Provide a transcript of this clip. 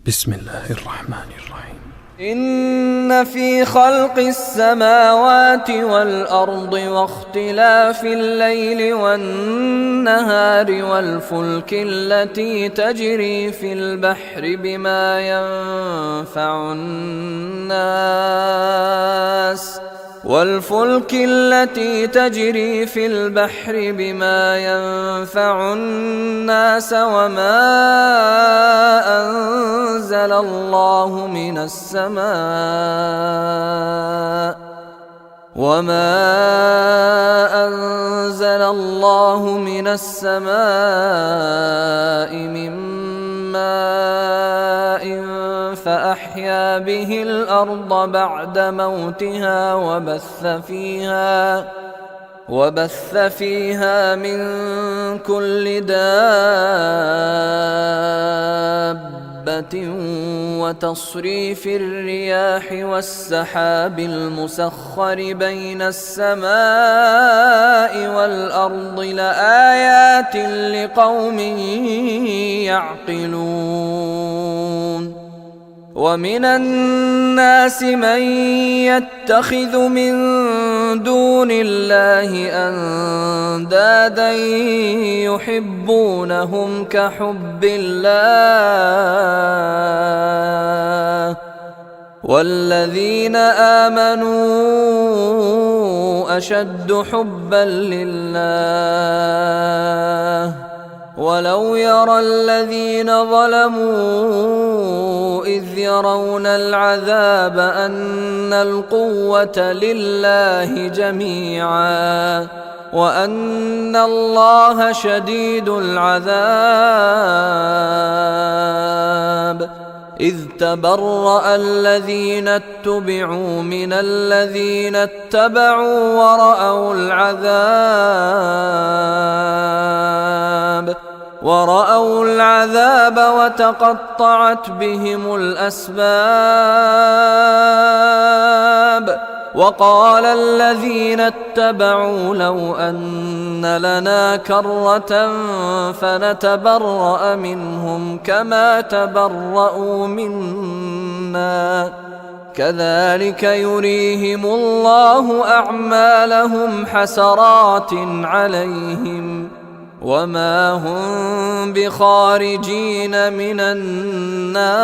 بسم الله الرحمن الرحيم. إن في خلق السماوات والأرض واختلاف الليل والنهار والفلك التي تجري في البحر بما ينفع الناس وما أنزل الله من السماء من ماء فأحيا به الأرض بعد موتها وبث فيها من كل دابة وتصريف الرياح والسحاب المسخر بين السماء والأرض لآيات لقوم يعقلون. ومن الناس من يتخذ من دون الله أندادا يحبونهم كحب الله والذين آمنوا أشد حبا لله ولو يرى الذين ظلموا إذ يرون العذاب أن القوة لله جميعا وأن الله شديد العذاب إذ تبرأ الذين اتبعوا من الذين اتبعوا ورأوا العذاب وتقطعت بهم الأسباب وقال الذين اتبعوا لو أن لنا كرة فنتبرأ منهم كما تبرأوا منا كذلك يريهم الله أعمالهم حسرات عليهم وما هم بخارجين من النار.